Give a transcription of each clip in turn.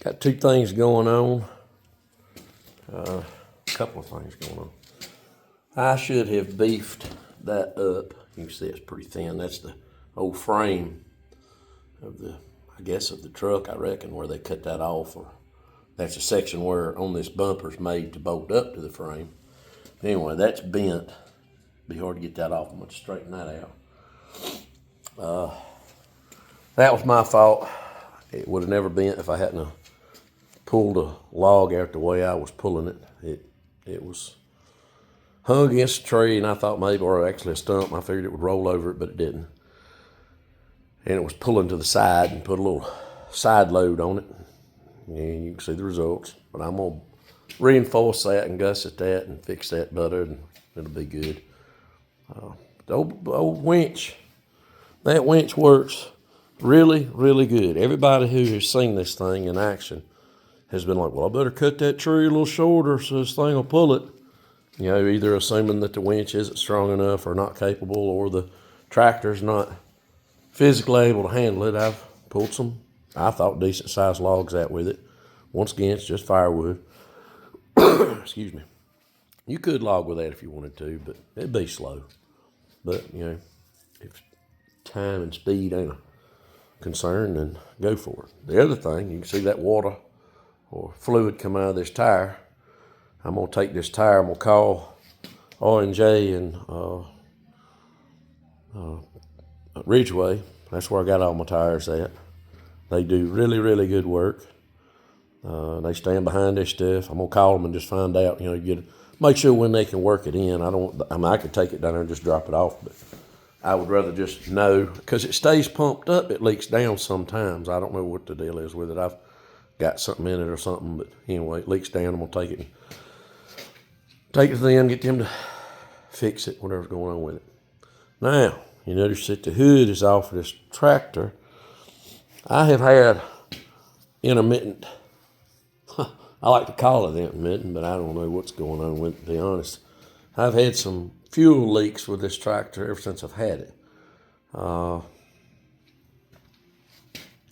Got two things going on. A couple of things going on. I should have beefed that up. You can see it's pretty thin. That's the old frame of the, I guess, of the truck, I reckon, where they cut that off. Or that's a section where on this bumper's made to bolt up to the frame. Anyway, that's bent. Be hard to get that off. I'm going to straighten that out. That was my fault. It would have never bent if I hadn't pulled a log out the way I was pulling it. It was hung against a tree, and I thought maybe, or actually a stump, I figured it would roll over it, but it didn't. And it was pulling to the side and put a little side load on it. And you can see the results. But I'm going to reinforce that and gusset that and fix that better, and it'll be good. The old winch, that winch works really, really good. Everybody who has seen this thing in action has been like, well, I better cut that tree a little shorter so this thing will pull it. You know, either assuming that the winch isn't strong enough or not capable, or the tractor's not physically able to handle it. I've pulled some, I thought, decent sized logs out with it. Once again, it's just firewood. Excuse me. You could log with that if you wanted to, but it'd be slow. But, you know, if time and speed ain't a concern, then go for it. The other thing, you can see that water or fluid come out of this tire. I'm going to take this tire, I'm going to call R&J and Ridgeway. That's where I got all my tires at. They do really, really good work. They stand behind this stuff. I'm going to call them and just find out, you know, make sure when they can work it in. I could take it down there and just drop it off, but I would rather just know, because it stays pumped up, it leaks down sometimes. I don't know what the deal is with it. I've got something in it or something, but anyway, it leaks down. I'm going to take it to them, get them to fix it, whatever's going on with it. Now, you notice that the hood is off of this tractor. I have had intermittent, I like to call it intermittent, but I don't know what's going on with it, to be honest. I've had some fuel leaks with this tractor ever since I've had it. I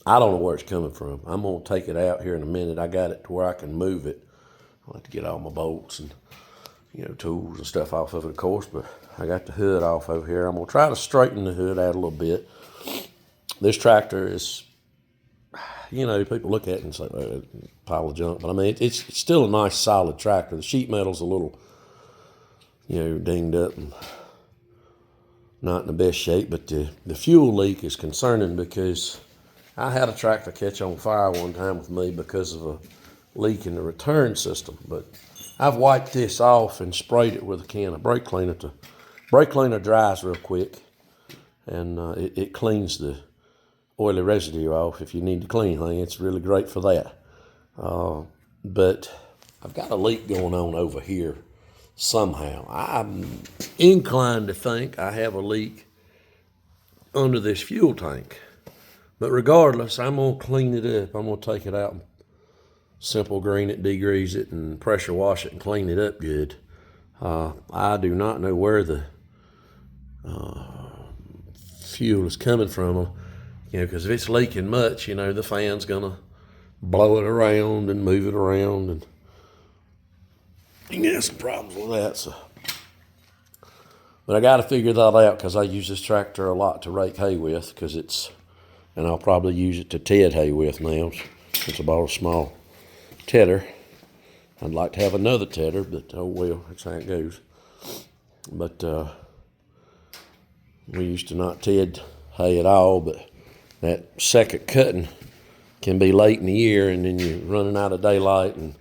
don't know where it's coming from. I'm going to take it out here in a minute. I got it to where I can move it. I like to get all my bolts and, you know, tools and stuff off of it, of course, but I got the hood off over here. I'm going to try to straighten the hood out a little bit. This tractor is, you know, people look at it and say, oh, pile of junk, but I mean, it's still a nice solid tractor. The sheet metal's a little, you know, dinged up and not in the best shape, but the fuel leak is concerning because I had a tractor catch on fire one time with me because of a leak in the return system, but I've wiped this off and sprayed it with a can of brake cleaner. Brake cleaner dries real quick, and it cleans the oily residue off. If you need to clean anything, it's really great for that. But I've got a leak going on over here somehow. I'm inclined to think I have a leak under this fuel tank. But regardless, I'm going to clean it up. I'm going to take it out and simple green it, degrease it, and pressure wash it and clean it up good. I do not know where the fuel is coming from. You know, because if it's leaking much, you know, the fan's going to blow it around and move it around, and you can have some problems with that. So. But I got to figure that out because I use this tractor a lot to rake hay with, and I'll probably use it to ted hay with now since I bought a small tedder. I'd like to have another tedder, but oh well, that's how it goes. But we used to not ted hay at all, but that second cutting can be late in the year, and then you're running out of daylight and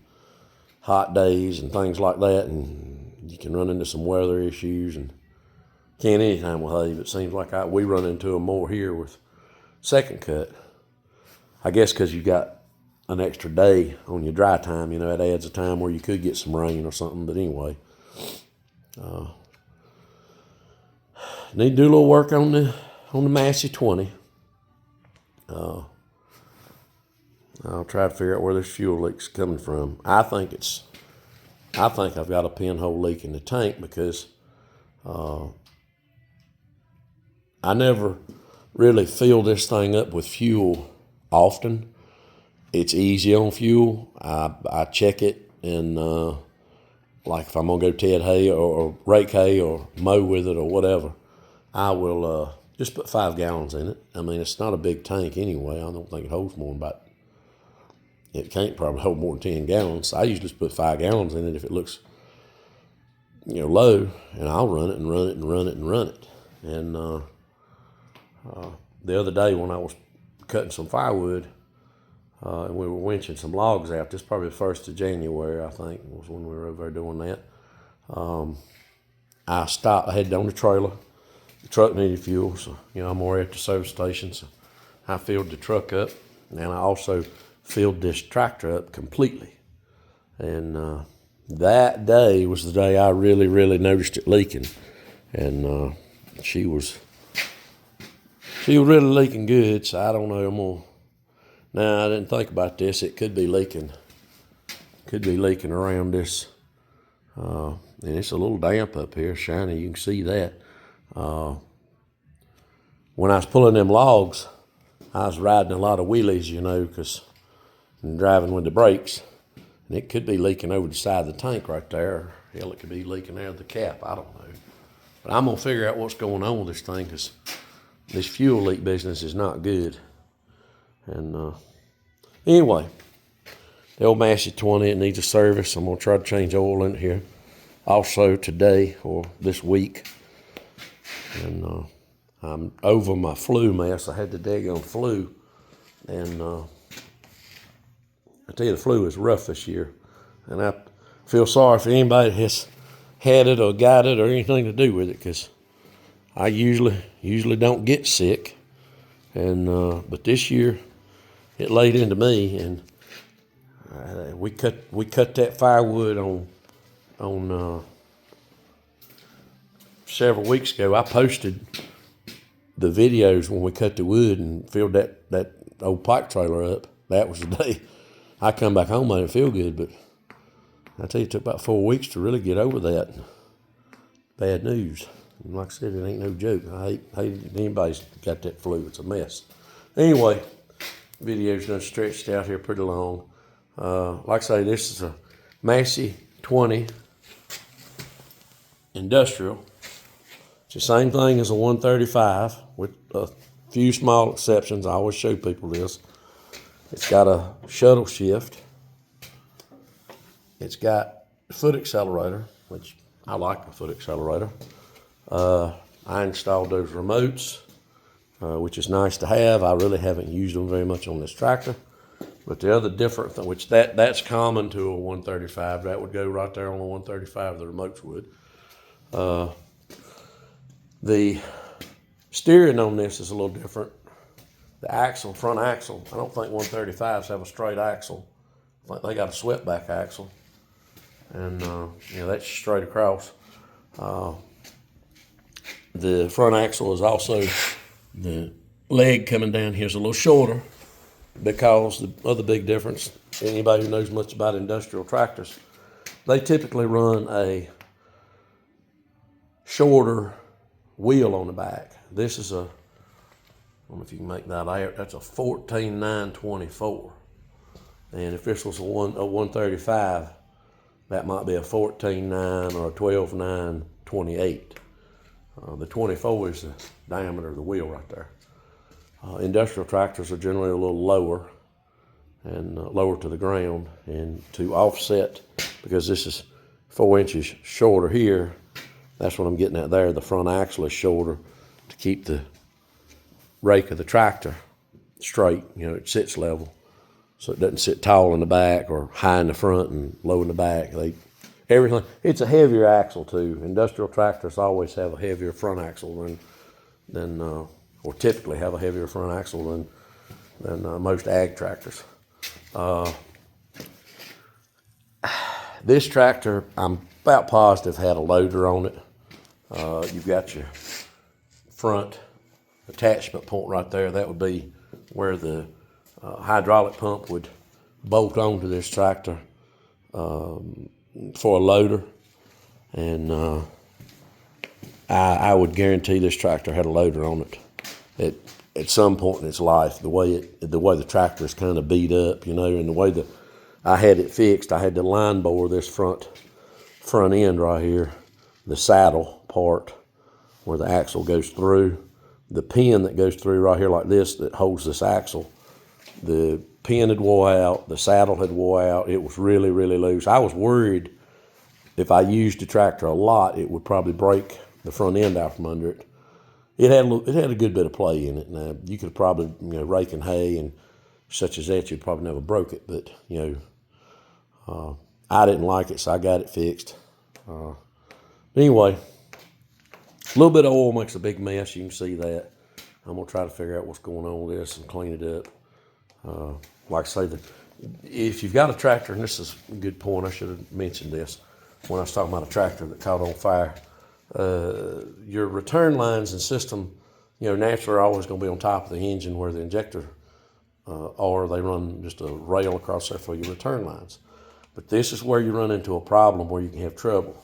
hot days and things like that, and you can run into some weather issues, and can't anytime with hay. But it seems like we run into them more here with second cut. I guess because you got an extra day on your dry time, you know, it adds a time where you could get some rain or something. But anyway, need to do a little work on the Massey 20. I'll try to figure out where this fuel leak's coming from. I think I've got a pinhole leak in the tank because I never really fill this thing up with fuel often. It's easy on fuel. I check it, and like if I'm gonna go ted hay or rake hay or mow with it or whatever, I will just put 5 gallons in it. I mean, it's not a big tank anyway. I don't think it holds more than about. It can't probably hold more than 10 gallons. I usually just put 5 gallons in it if it looks, low, and I'll run it and run it and run it and run it. And the other day when I was cutting some firewood, and we were winching some logs out, this is probably the 1st of January, I think, was when we were over there doing that. I stopped, I had it on the trailer. The truck needed fuel, so, I'm already at the service station, so I filled the truck up, and I also filled this tractor up completely. And that day was the day I really, really noticed it leaking. And she was really leaking good, so I don't know, now I didn't think about this. It could be leaking around this. And it's a little damp up here, shiny, you can see that. When I was pulling them logs, I was riding a lot of wheelies, because I'm driving with the brakes, and it could be leaking over the side of the tank right there. Hell, it could be leaking out of the cap. I don't know. But I'm going to figure out what's going on with this thing, because this fuel leak business is not good. And anyway, the old Massey 20, it needs a service. I'm going to try to change oil in it here also today or this week. And I'm over my flu mess. I had the daggone flu, and I tell you, the flu is rough this year, and I feel sorry for anybody that has had it or got it or anything to do with it, because I usually don't get sick, and but this year it laid into me, and we cut that firewood on several weeks ago. I posted the videos when we cut the wood and filled that old pipe trailer up. That was the day I come back home. I didn't feel good, but I tell you, it took about 4 weeks to really get over that bad news. And like I said, it ain't no joke. I hate anybody's got that flu. It's a mess. Anyway, video's done stretched out here pretty long. Like I say, this is a Massey 20 industrial. It's the same thing as a 135 with a few small exceptions. I always show people this. It's got a shuttle shift. It's got a foot accelerator, which I like a foot accelerator. I installed those remotes, which is nice to have. I really haven't used them very much on this tractor. But the other different thing, which that's common to a 135, that would go right there on a 135, the remotes would. The steering on this is a little different. The axle, front axle, I don't think 135s have a straight axle. I think they got a swept-back axle. And, that's straight across. The front axle is also, the leg coming down here is a little shorter, because the other big difference, anybody who knows much about industrial tractors, they typically run a shorter wheel on the back. This is I don't know if you can make that out, that's a 14.924. And if this was a 135, that might be a 14.9 or a 12.928. The 24 is the diameter of the wheel right there. Industrial tractors are generally a little lower and lower to the ground, and to offset, because this is 4 inches shorter here, that's what I'm getting at there. The front axle is shorter to keep the rake of the tractor straight, it sits level, so it doesn't sit tall in the back or high in the front and low in the back. Everything. It's a heavier axle too. Industrial tractors always have a heavier front axle than or typically have a heavier front axle than most ag tractors. This tractor, I'm about positive, had a loader on it. You've got your front attachment point right there. That would be where the hydraulic pump would bolt onto this tractor for a loader. And I would guarantee this tractor had a loader on it. at some point in its life, the way the tractor is kind of beat up, you know, and the way that I had it fixed, I had to line bore this front end right here, the saddle part where the axle goes through, the pin that goes through right here like this that holds this axle. The pin had wore out, the saddle had wore out. It was really, really loose. I was worried if I used the tractor a lot, it would probably break the front end out from under it. It had a good bit of play in it. Now, you could probably, you know, raking hay and such as that, you'd probably never broke it. But, you know, I didn't like it, so I got it fixed. Anyway, a little bit of oil makes a big mess. You can see that. I'm going to try to figure out what's going on with this and clean it up. Like I say, if you've got a tractor, and this is a good point, I should have mentioned this when I was talking about a tractor that caught on fire. Your return lines and system, you know, naturally are always going to be on top of the engine where the injector or they run just a rail across there for your return lines. But this is where you run into a problem where you can have trouble.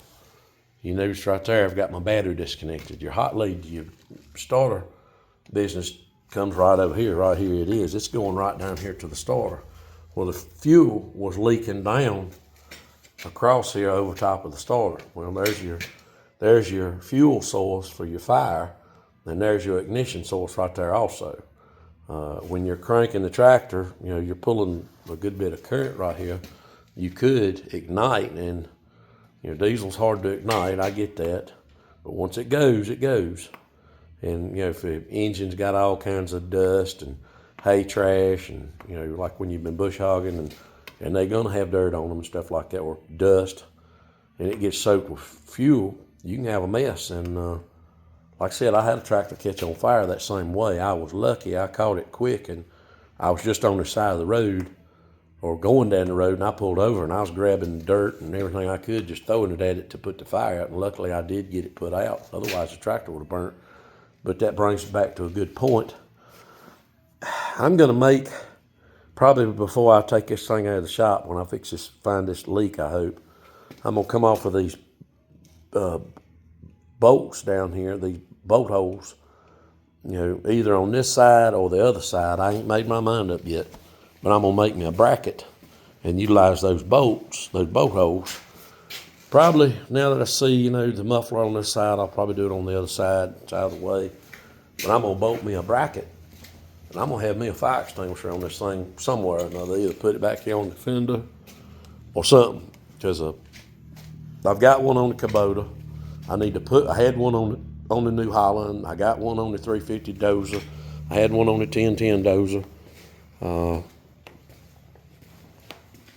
You notice right there, I've got my battery disconnected. Your hot lead, your starter business comes right over here. Right here it is. It's going right down here to the starter. Well, the fuel was leaking down across here over top of the starter. Well, there's your fuel source for your fire, and there's your ignition source right there also. When you're cranking the tractor, you know, you're pulling a good bit of current right here. You could ignite, and you know, diesel's hard to ignite, I get that. But once it goes, it goes. And, you know, if the engine's got all kinds of dust and hay trash and, you know, like when you've been bush hogging and they're going to have dirt on them and stuff like that, or dust, and it gets soaked with fuel, you can have a mess. And like I said, I had a tractor catch on fire that same way. I was lucky. I caught it quick, and I was just on the side of the road or going down the road, and I pulled over, and I was grabbing dirt and everything I could, just throwing it at it to put the fire out. And luckily, I did get it put out. Otherwise, the tractor would have burnt. But that brings us back to a good point. I'm going to make, probably before I take this thing out of the shop, when I find this leak, I hope, I'm going to come off of these bolts down here, these bolt holes, you know, either on this side or the other side. I ain't made my mind up yet, but I'm going to make me a bracket and utilize those bolts, those bolt holes. Probably, now that I see, you know, the muffler on this side, I'll probably do it on the other side, it's out of the way. But I'm going to bolt me a bracket, and I'm going to have me a fire extinguisher on this thing somewhere or another. Either put it back here on the fender or something, because I've got one on the Kubota. I had one on the New Holland. I got one on the 350 Dozer. I had one on the 1010 Dozer.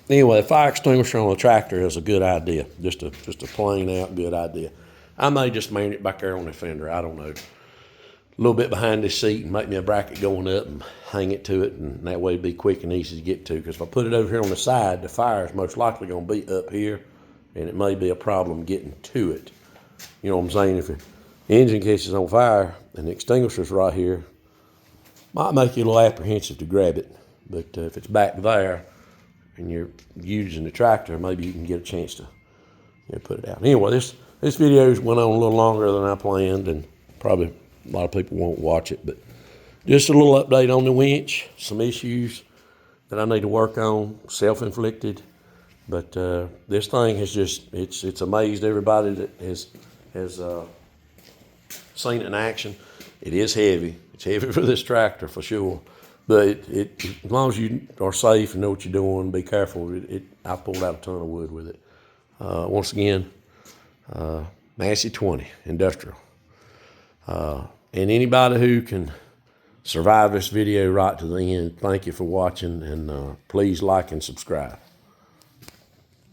Anyway, a fire extinguisher on a tractor is a good idea. Just a plain out good idea. I may just mount it back there on the fender. I don't know. A little bit behind this seat and make me a bracket going up and hang it to it, and that way it'd be quick and easy to get to. Because if I put it over here on the side, the fire is most likely going to be up here, and it may be a problem getting to it. You know what I'm saying? If the engine catches on fire and the extinguisher's right here, might make you a little apprehensive to grab it. But if it's back there and you're using the tractor, maybe you can get a chance to, you know, put it out. Anyway, this video's went on a little longer than I planned, and probably a lot of people won't watch it, but just a little update on the winch, some issues that I need to work on, self-inflicted. But this thing has just, it's amazed everybody that has seen it in action. It is heavy. It's heavy for this tractor for sure. But as long as you are safe and know what you're doing, be careful. I pulled out a ton of wood with it. Once again, Massey 20 industrial. And anybody who can survive this video right to the end, thank you for watching, and please like and subscribe.